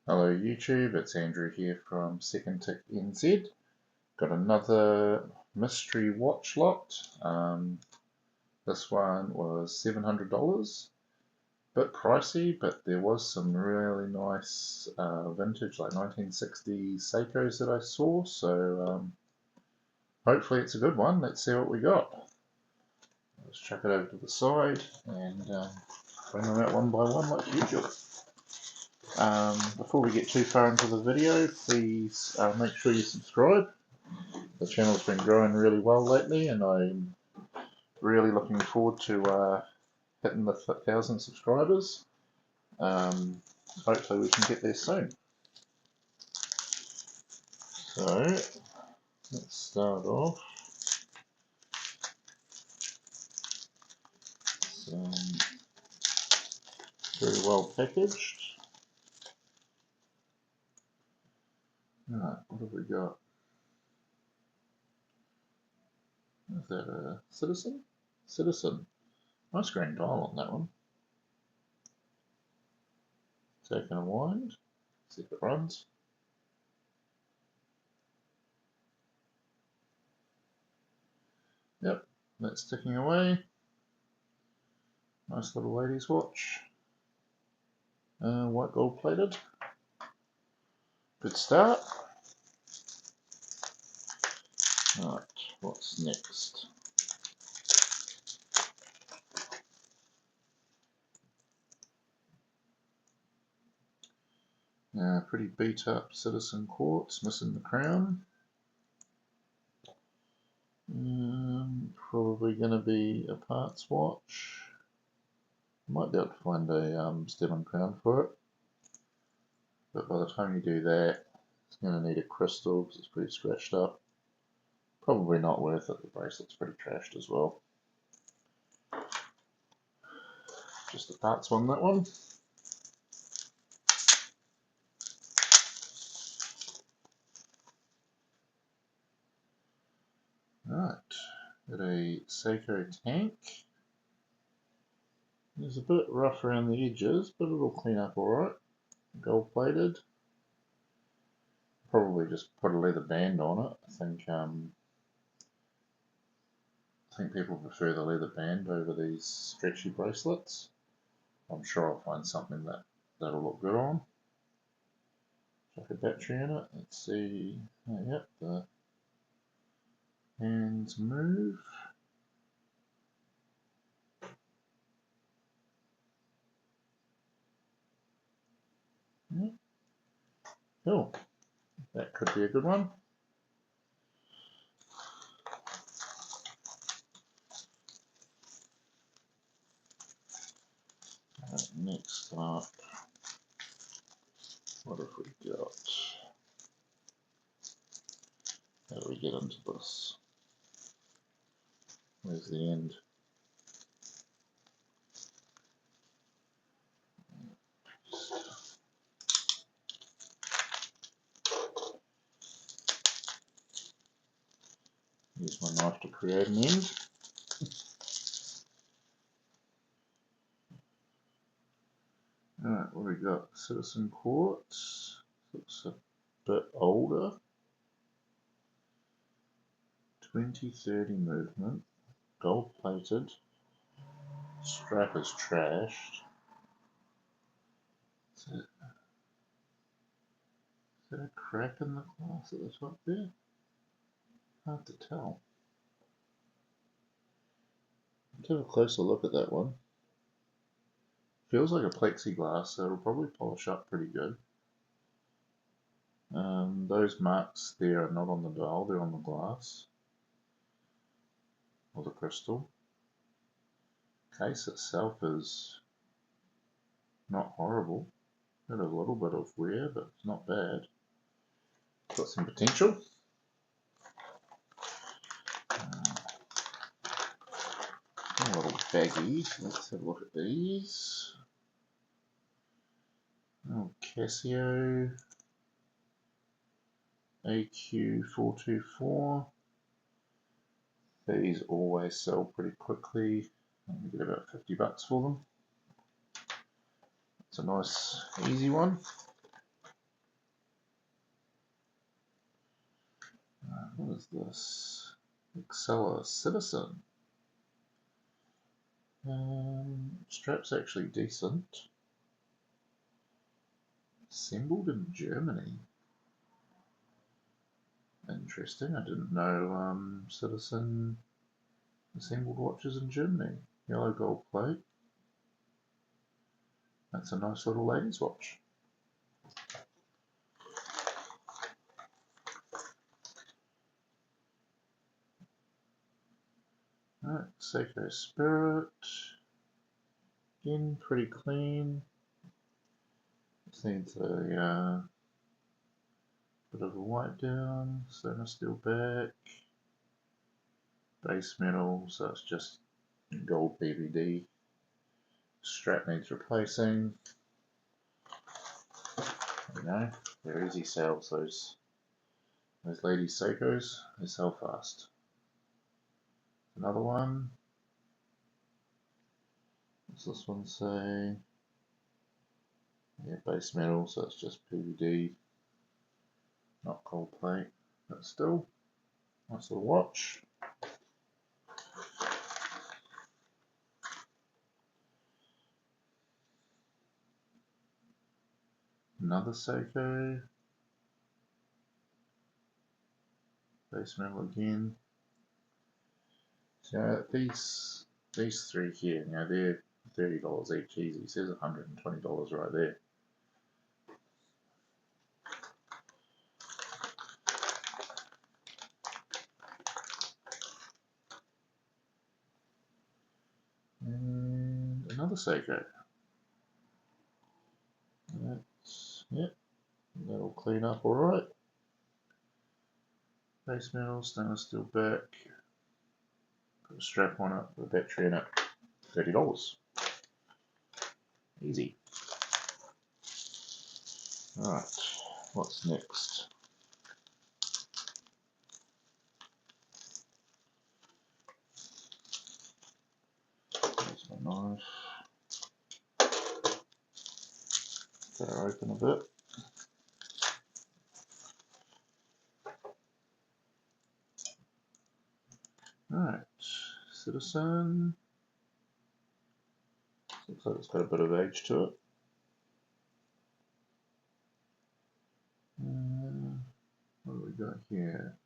Hello YouTube, it's Andrew here from dgwatchshopnz. Got another mystery watch lot. This one was $700. Bit pricey, but there was some really nice vintage like 1960s Seikos that I saw, so hopefully it's a good one. Let's see what we got. Let's chuck it over to the side and bring them out one by one like usual. Before we get too far into the video, please make sure you subscribe. The channel's been growing really well lately, and I'm really looking forward to hitting the 1,000 subscribers. Hopefully we can get there soon. So, let's start off. Very well packaged. Alright, what have we got? Is that a Citizen? Citizen. Nice grand dial on that one. Taking a wind. See if it runs. Yep, that's ticking away. Nice little ladies watch. White gold plated. Good start. Right, what's next? Pretty beat up Citizen quartz, missing the crown. Probably going to be a parts watch. Might be able to find a stem and crown for it. But by the time you do that, it's going to need a crystal because it's pretty scratched up. Probably not worth it. The bracelet's pretty trashed as well. Just the parts one, that one. Right, got a Seiko tank. It's a bit rough around the edges, but it'll clean up alright. Gold plated. Probably just put a leather band on it. I think people prefer the leather band over these stretchy bracelets. I'm sure I'll find something that'll look good on. Chuck a battery in it. Let's see. Oh, yep, the hands move. Yep. Cool. That could be a good one. Next up, what have we got? How do we get into this? Where's the end? Use my knife to create an end. Alright, what do we got? Citizen quartz. Looks a bit older. 2030 movement. Gold plated. Strap is trashed. Is there a crack in the glass at the top there? Hard to tell. Let's have a closer look at that one. Feels like a plexiglass, so it'll probably polish up pretty good. Those marks there are not on the dial, they're on the glass. Or the crystal. Case itself is not horrible. Got a little bit of wear, but it's not bad. Got some potential. A little baggy. Let's have a look at these. Oh, Casio AQ424. These always sell pretty quickly. You get about $50 for them. It's a nice, easy one. What is this? Excella Citizen. Strap's actually decent. Assembled in Germany. Interesting. I didn't know Citizen assembled watches in Germany. Yellow gold plate. That's a nice little ladies' watch. Alright, Seiko Spirit. Again, pretty clean. Just needs a bit of a wipe down. Stainless steel back. Base metal, so it's just gold PVD. Strap needs replacing. You know, they're easy sales, those ladies' Seikos. They sell fast. Another one. What's this one say? Yeah, base metal, so it's just PVD, not cold plate, but still, nice little watch. Another Seiko. Base metal again. So these three here, you know, they're $30 each easy. It says $120 right there. And another Seiko. Yep, that'll clean up alright. Base metal, stainless steel back. Put a strap on it, put a battery in it. $30. Easy. Alright, what's next? There's my knife. Get her open a bit. Alright, Citizen. Looks like it's got a bit of age to it. What do we got here?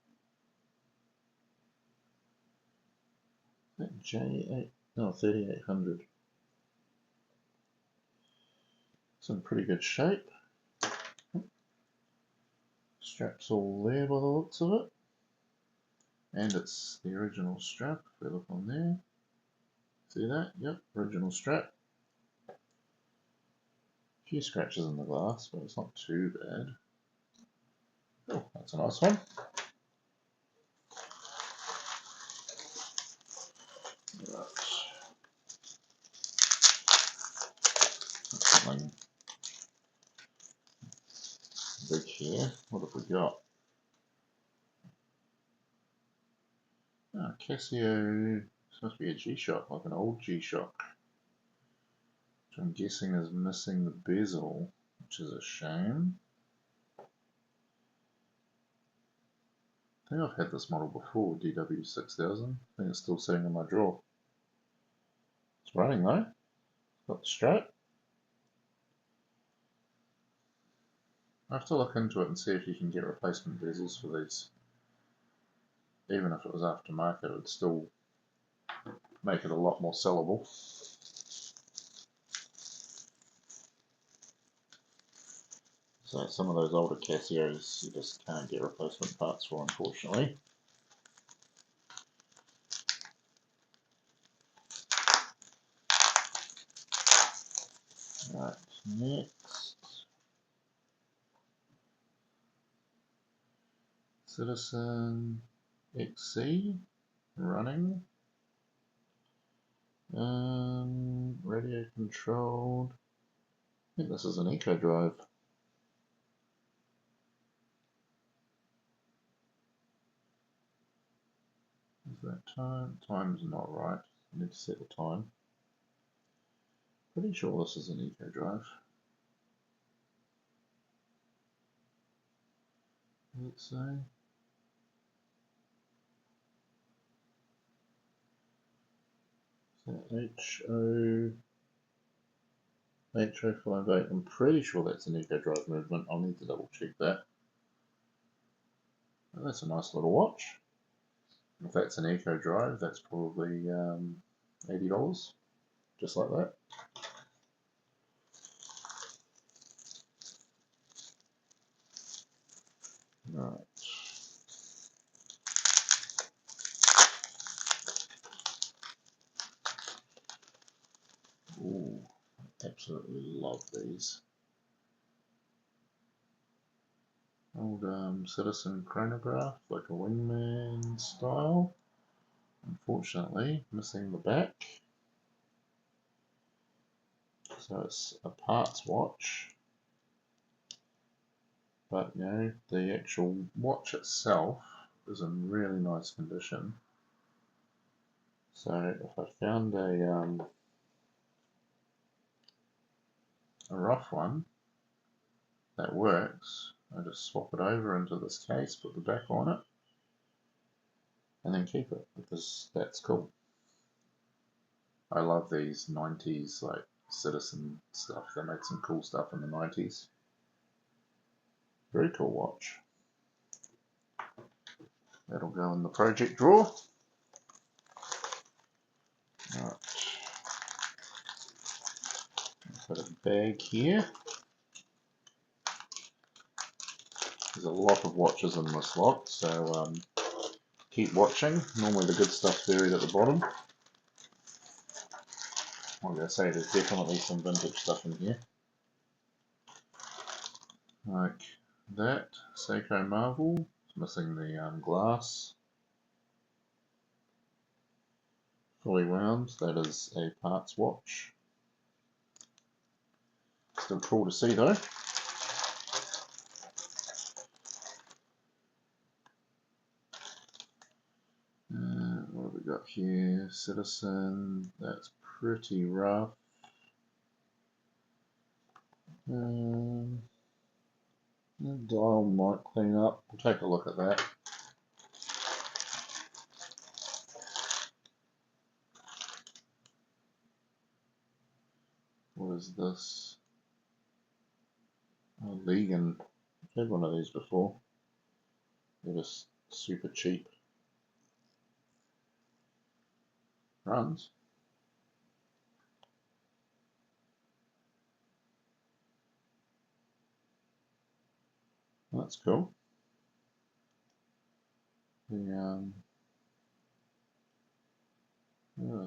Is that J8? No, 3800. It's in pretty good shape. Strap's all there by the looks of it. And it's the original strap, if we look on there. See that? Yep, original strap. A few scratches in the glass, but it's not too bad. Oh, that's a nice one. Right. Something big here. What have we got? Oh, Casio. This must be a G-Shock, like an old G-Shock. Which I'm guessing is missing the bezel, which is a shame. I think I've had this model before, DW6000. I think it's still sitting in my drawer. It's running though. Got the strap. I have to look into it and see if you can get replacement bezels for these. Even if it was aftermarket, it would still make it a lot more sellable. So some of those older Casios you just can't get replacement parts for, unfortunately. Right, next. Citizen XC running. Radio controlled. I think this is an Eco Drive. Is that time? Time's not right. I need to set the time. Pretty sure this is an Eco Drive. Let's say. So HO58, I'm pretty sure that's an eco drive movement. I'll need to double check that. Oh, that's a nice little watch. If that's an eco drive, that's probably $80, just like that. Right. Ooh, absolutely love these. Old Citizen chronograph, like a wingman style. Unfortunately, missing the back. So it's a parts watch. But you know, the actual watch itself is in really nice condition. So if I found a rough one that works, I just swap it over into this case, put the back on it, and then keep it, because that's cool. I love these 90s like Citizen stuff. They made some cool stuff in the 90s. Very cool watch. That'll go in the project drawer. Right. Put a bag here. There's a lot of watches in this lot, so keep watching. Normally the good stuff's buried at the bottom. I'm going to say there's definitely some vintage stuff in here. Like that, Seiko Marvel. It's missing the glass. Fully wound. That is a parts watch. Still cool to see though. What have we got here? Citizen. That's pretty rough. Dial might clean up. We'll take a look at that. What is this? Oh, vegan. I've had one of these before. They're just super cheap. Runs. That's cool. I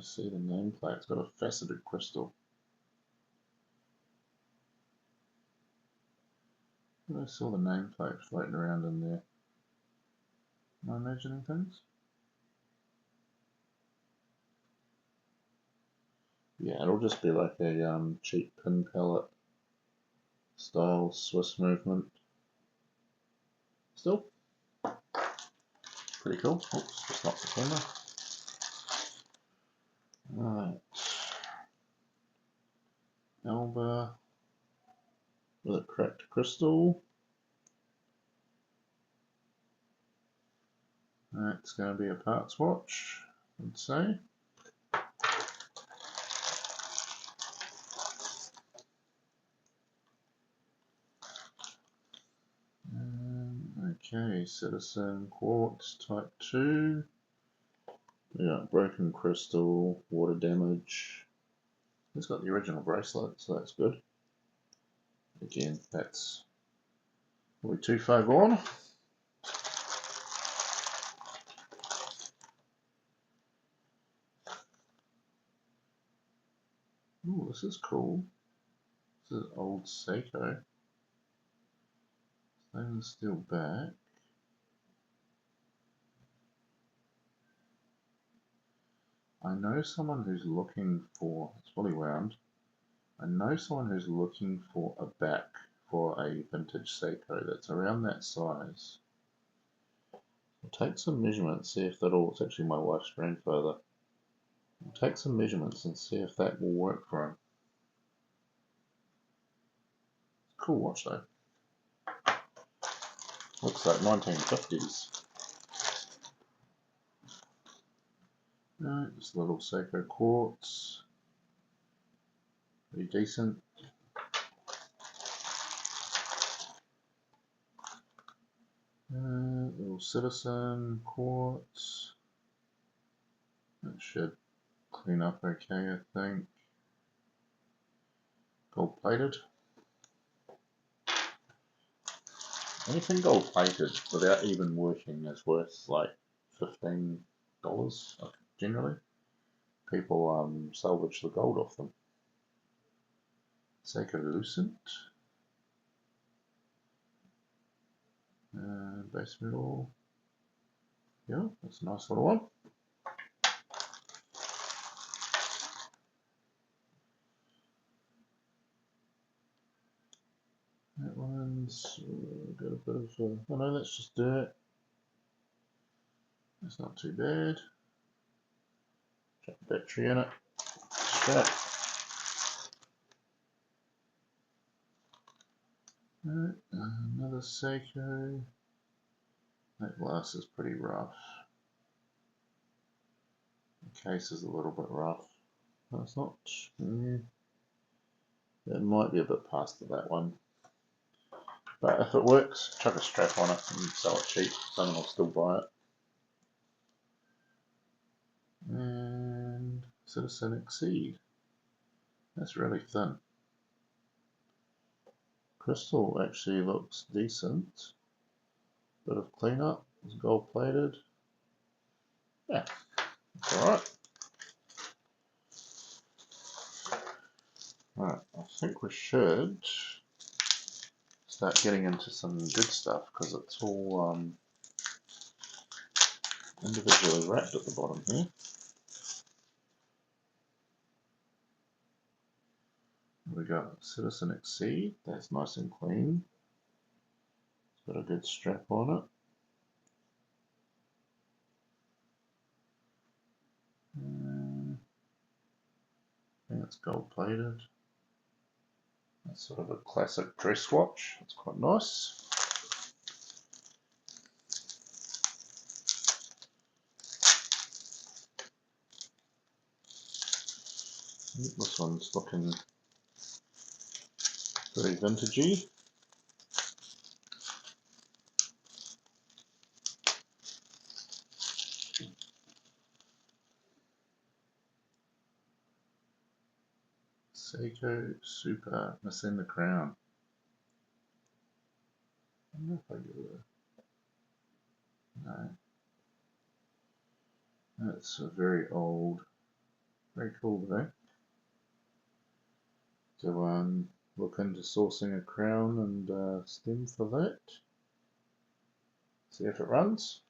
see the nameplate. It's got a faceted crystal. I saw the nameplate floating around in there. Am I imagining things? Yeah, it'll just be like a cheap pin pellet style Swiss movement. Still pretty cool. Oops, just knocked the camera. Alright. Alba with a cracked crystal. That's going to be a parts watch, I'd say. Okay, Citizen Quartz Type 2. We got broken crystal, water damage. It's got the original bracelet, so that's good. Again, that's probably too far gone. Ooh, this is cool. This is old Seiko. Stainless steel back. I know someone who's looking for, it's fully wound. I know someone who's looking for a back for a vintage Seiko that's around that size. I'll take some measurements, see if that'll, it's actually my wife's grandfather. I'll take some measurements and see if that will work for him. Cool watch though. Looks like 1950s. Alright, this little Seiko quartz, pretty decent. Little Citizen quartz, that should clean up okay, I think. Gold plated. Anything gold plated without even working is worth like $15 generally. People salvage the gold off them. Seiko Lucent. Base metal. Yeah, that's a nice little one. That one's got a bit of, oh no, that's just dirt. That's not too bad. Chuck a battery in it. Strap. Alright, another Seiko. That glass is pretty rough. The case is a little bit rough. That's not. It might be a bit past that one. But if it works, chuck a strap on it and sell it cheap. Someone will still buy it. And Citizen Exceed. That's really thin. Crystal actually looks decent. Bit of cleanup. It's gold plated. Yeah, it's alright. Right, I think we should start getting into some good stuff because it's all individually wrapped at the bottom here. We got Citizen Exceed, that's nice and clean. It's got a good strap on it. I think it's gold plated. That's sort of a classic dress watch, it's quite nice. This one's looking very vintagey. Seiko Super, missing the crown. I don't know if I get it. No. That's a very old, very cool though. So look into sourcing a crown and stem for that. See if it runs.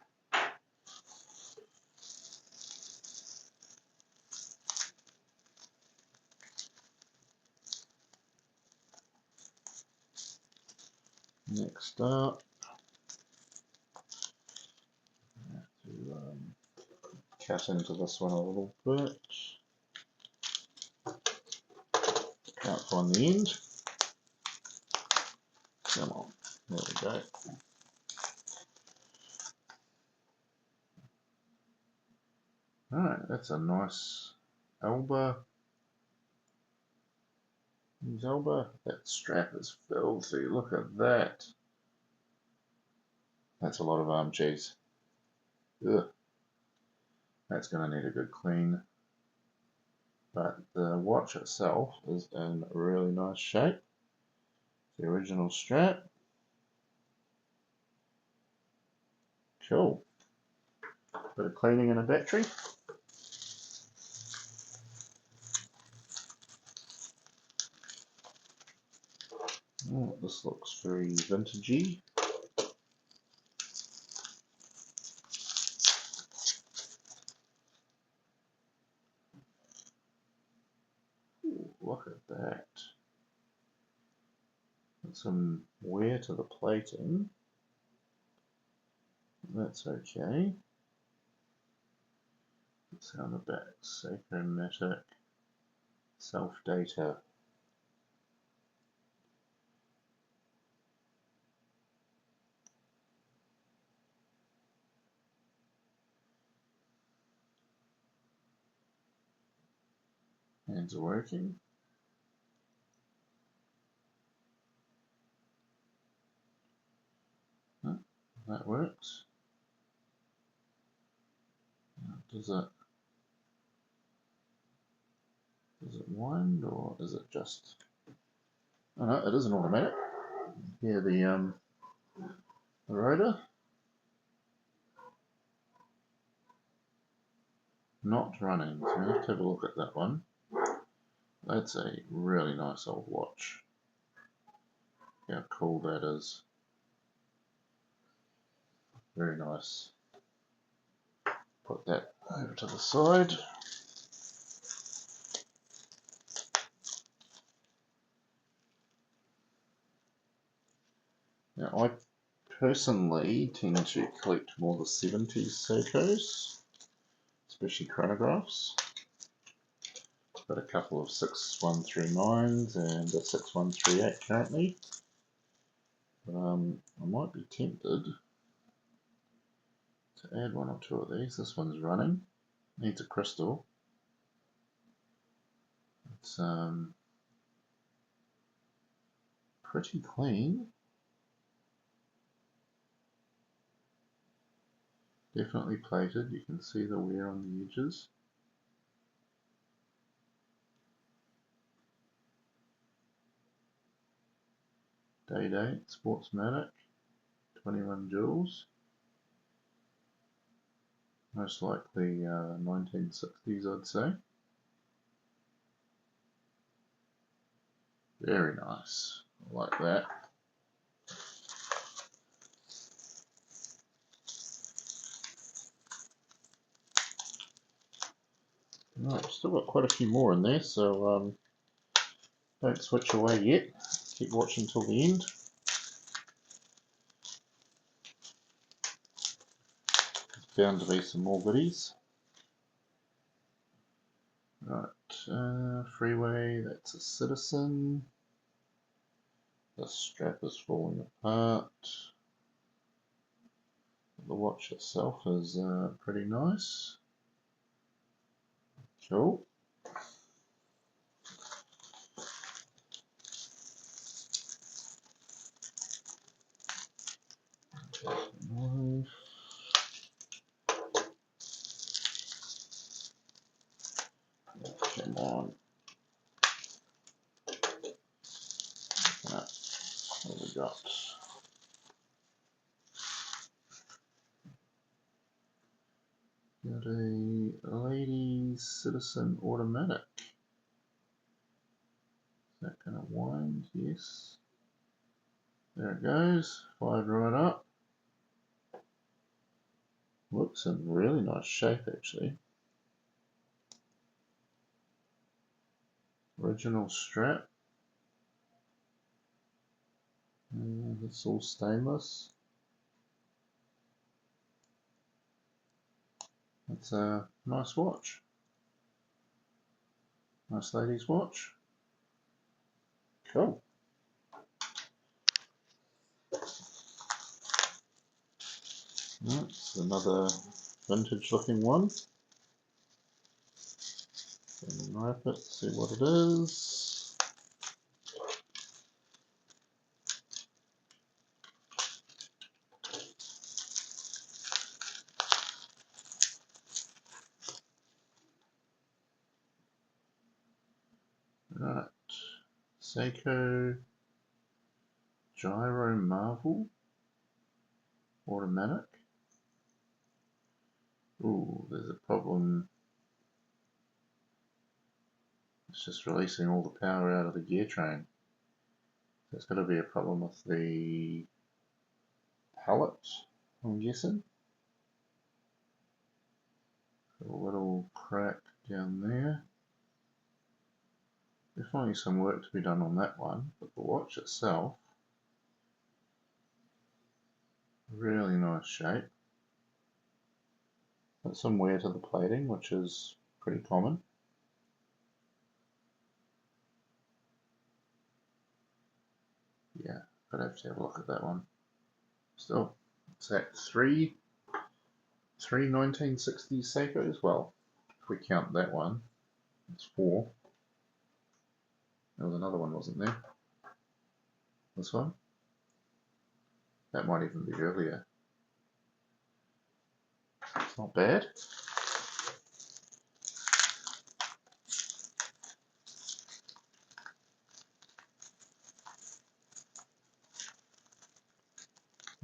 Next up, I have to cut into this one a little bit. Can't find the end. Come on, there we go. Alright, that's a nice Elba. Elba. That strap is filthy. Look at that. That's a lot of arm cheese. Ugh. That's going to need a good clean. But the watch itself is in really nice shape. The original strap. Cool. Bit of cleaning and a battery. Oh, this looks very vintagey. Ooh, look at that. Some wear to the plating. That's okay. Let's see on the back. Psychomatic self-data. Hands are working. Oh, that works. Does it wind, or is it just... Oh no, it is an automatic. Here the rotor. Not running, so we have to have a look at that one. That's a really nice old watch. How cool that is. Very nice. Put that over to the side. Now I personally tend to collect more the 70s Seikos, especially chronographs. Got a couple of 6139s and a 6138 currently. But I might be tempted to add one or two of these. This one's running. Needs a crystal. It's pretty clean. Definitely plated. You can see the wear on the edges. Day date, Sportsmatic, 21 joules. Most likely 1960s, I'd say. Very nice. I like that. Right, still got quite a few more in there, so don't switch away yet. Keep watching till the end. There's bound to be some more goodies. Right, Freeway, that's a Citizen. The strap is falling apart. The watch itself is pretty nice. Cool. Come on. Right, what have we got? Got a Lady Citizen automatic. Is that going to wind? Yes. There it goes. Fired right up. Looks in really nice shape actually. Original strap. It's all stainless. It's a nice watch. Nice lady's watch. Cool. That's another vintage looking one. Unwrap it, see what it is. Right, Seiko Gyro Marvel automatic. Ooh, there's a problem. It's just releasing all the power out of the gear train. There's got to be a problem with the pallet, I'm guessing. A little crack down there. Definitely some work to be done on that one, but the watch itself, really nice shape. Got some wear to the plating, which is pretty common. Yeah, I'd have to have a look at that one. Still, it's at three 1960s Seikos. Well, if we count that one, it's 4. There was another one, wasn't there? This one? That might even be earlier. It's not bad.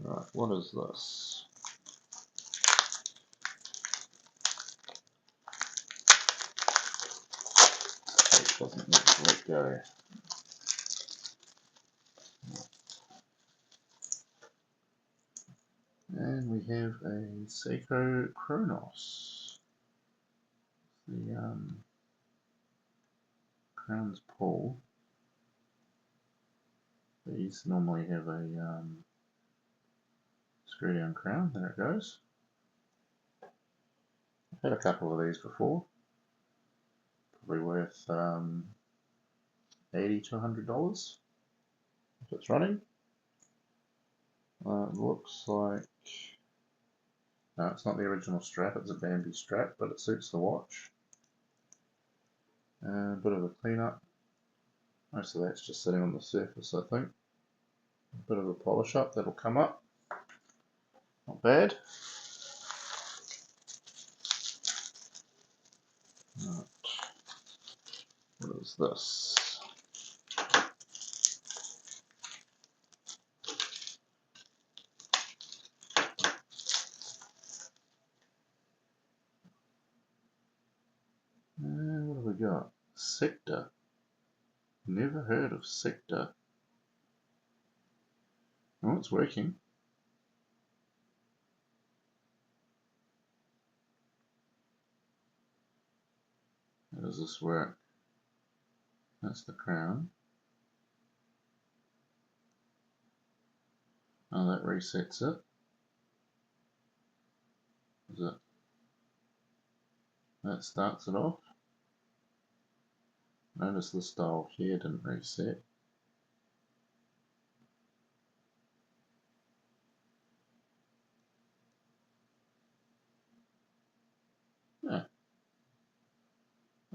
Right, what is this? It doesn't need to let go. And we have a Seiko Kronos. The crown's pull. These normally have a screw down crown. There it goes. I've had a couple of these before. Probably worth $80 to $100 if it's running. It looks like, no, it's not the original strap, it's a Bambi strap, but it suits the watch. A bit of a cleanup. Most of that's just sitting on the surface, I think. A bit of a polish up, that'll come up. Not bad. Right. What is this? What have we got? Sector. Never heard of Sector. Oh, it's working. How does this work? That's the crown. Oh, that resets it. Is it? That starts it off. Notice this dial here didn't reset. Yeah.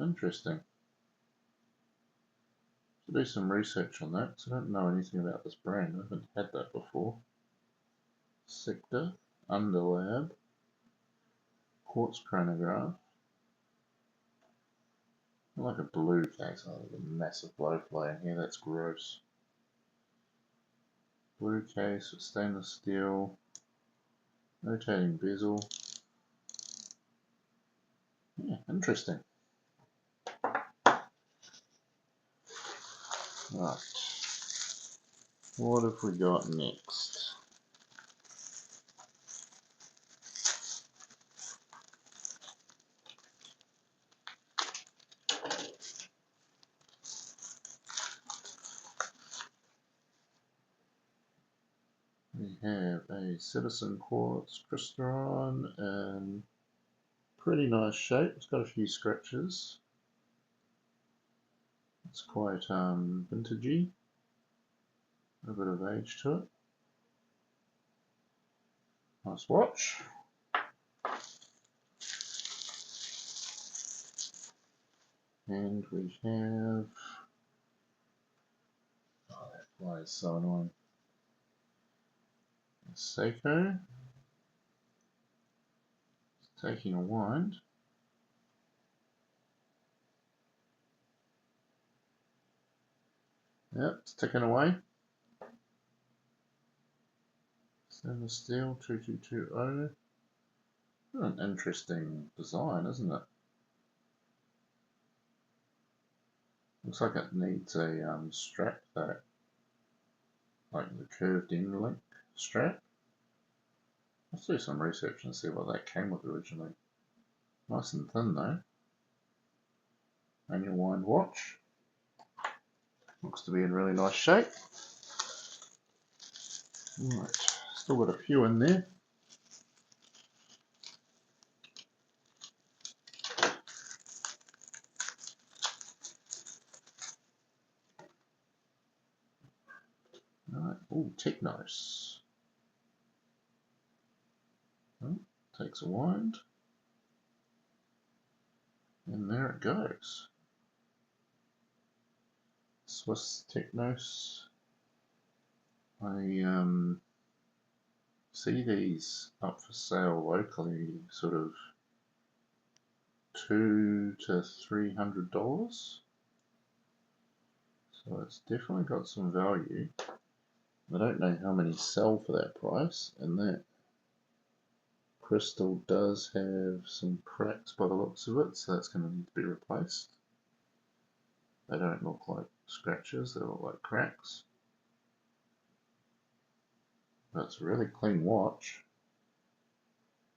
Interesting. Should do some research on that, because I don't know anything about this brand. I haven't had that before. Sector, Underlab, quartz chronograph. I like a blue case. Oh, there's a massive blowfly in here. That's gross. Blue case with stainless steel, rotating bezel. Yeah, interesting. Right. What have we got next? We have a Citizen Quartz crystalline in pretty nice shape. It's got a few scratches. It's quite vintagey. A bit of age to it. Nice watch. And we have, oh, that fly is so annoying. Seiko. It's taking a wind. Yep, it's ticking away. Stainless steel 2220. An interesting design, isn't it? Looks like it needs a strap though, like the curved end link strap. Let's do some research and see what that came with originally. Nice and thin though. Manual wind watch. Looks to be in really nice shape. Right, still got a few in there. Right, oh, Technos. Oh, takes a wind. And there it goes. Swiss Technos. I see these up for sale locally, sort of $200 to $300. So it's definitely got some value. I don't know how many sell for that price, and that crystal does have some cracks by the looks of it, so that's going to need to be replaced. They don't look like scratches, they look like cracks. But it's a really clean watch.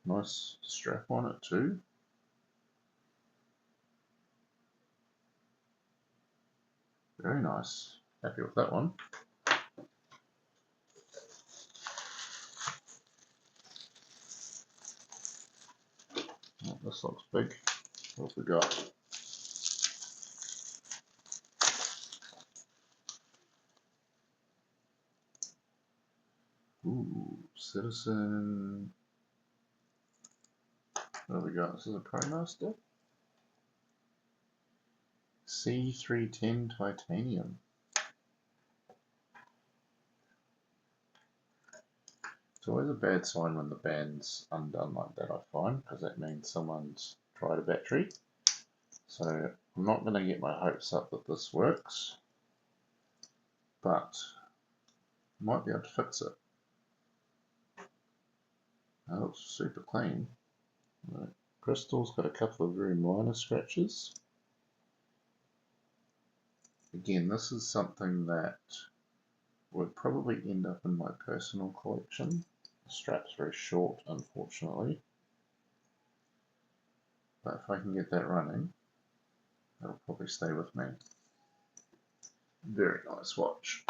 Nice strap on it too. Very nice. Happy with that one. Oh, this looks big. What have we got? Ooh, Citizen. What have we got? This is a ProMaster. C310 titanium. It's always a bad sign when the band's undone like that, I find, because that means someone's tried a battery. So I'm not going to get my hopes up that this works, but I might be able to fix it. That looks super clean. The crystal's got a couple of very minor scratches. Again, this is something that would probably end up in my personal collection. The strap's very short, unfortunately. But if I can get that running, that'll probably stay with me. Very nice watch.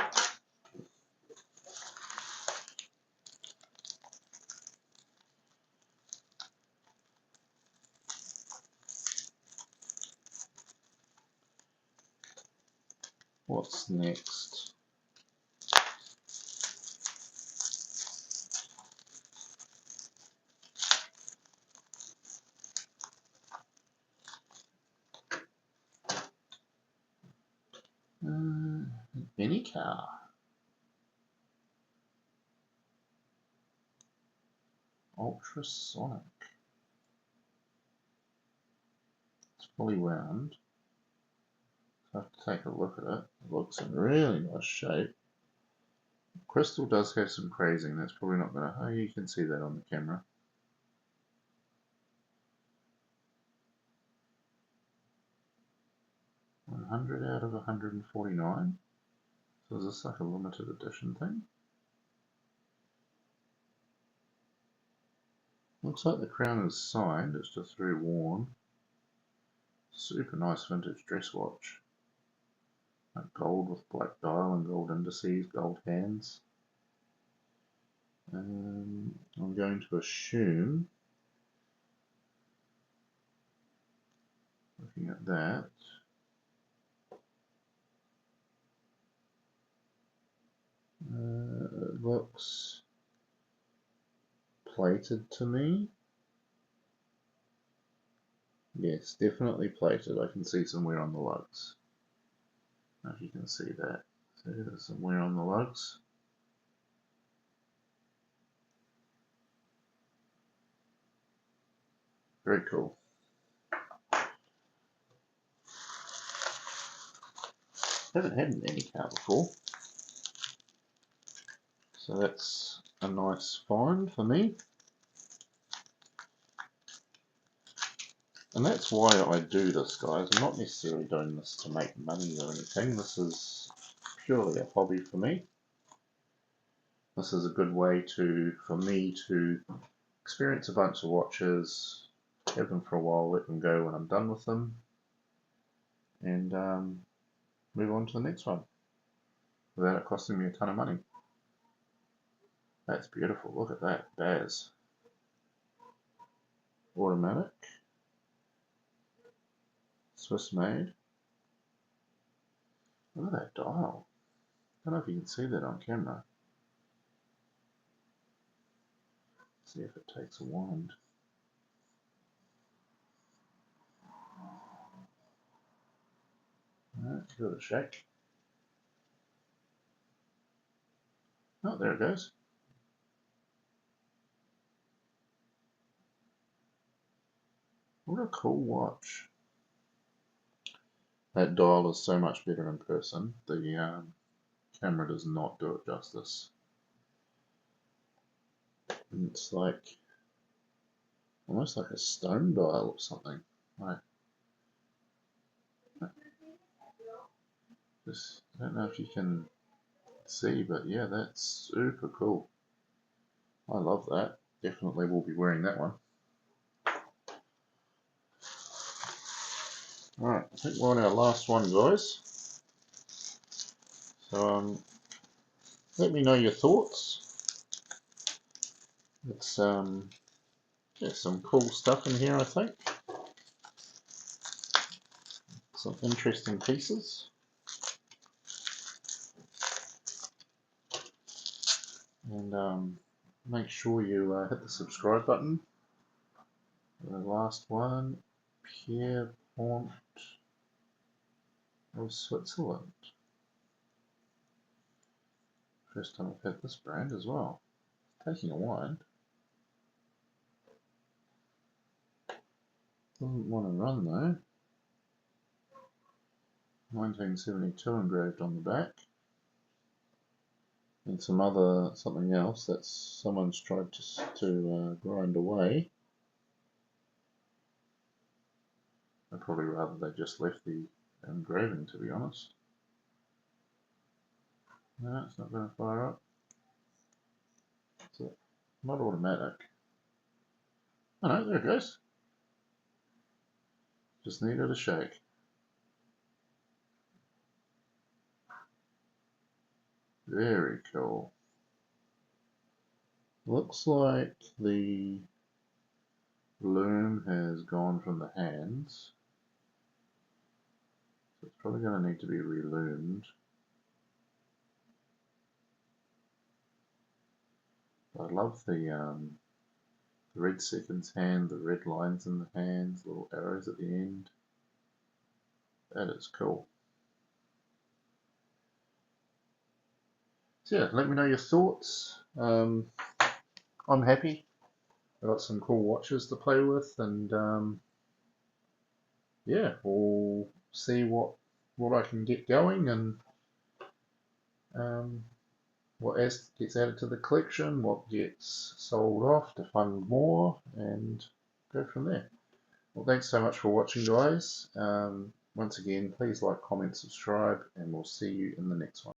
What's next? Any car. Ultrasonic. It's fully wound. So I have to take a look at it. It looks in really nice shape. Crystal does have some crazing. That's probably not going to... Oh, you can see that on the camera. $100 out of 149. So is this like a limited edition thing? Looks like the crown is signed, it's just very worn. Super nice vintage dress watch. Like gold with black dial and gold indices, gold hands. I'm going to assume, looking at that, it looks plated to me. Yes, definitely plated. I can see some wear on the lugs. I don't know if you can see that. So there's some wear on the lugs. Very cool. Haven't had an any car before. So that's a nice find for me. And that's why I do this, guys. I'm not necessarily doing this to make money or anything. This is purely a hobby for me. This is a good way for me to experience a bunch of watches, have them for a while, let them go when I'm done with them, and move on to the next one without it costing me a ton of money. That's beautiful. Look at that. Baz. Automatic. Swiss made. Look at that dial. I don't know if you can see that on camera. See if it takes a wind. Alright, give it a shake. Oh, there it goes. What a cool watch. That dial is so much better in person. The camera does not do it justice. And it's like almost like a stone dial or something. Like, just, I don't know if you can see, but yeah, that's super cool. I love that. Definitely will be wearing that one. Alright, I think we're on our last one, guys. So let me know your thoughts. It's yeah, some cool stuff in here, I think. Some interesting pieces. And make sure you hit the subscribe button. The last one, Pierpont of Switzerland. First time I've had this brand as well. Taking a wind. Doesn't want to run though. 1972 engraved on the back. And something else that someone's tried to grind away. I'd probably rather they just left the engraving, to be honest. No, it's not going to fire up. It's not automatic. Oh no, there it goes. Just needed a shake. Very cool. Looks like the loom has gone from the hands. So it's probably going to need to be reloomed. I love the red seconds hand, the red lines in the hands, little arrows at the end. That is cool. So yeah, let me know your thoughts. I'm happy. I've got some cool watches to play with, and yeah, we'll see what I can get going, and what gets added to the collection, what gets sold off to fund more, and go from there. Well, thanks so much for watching, guys. Once again, please like, comment, subscribe, and we'll see you in the next one.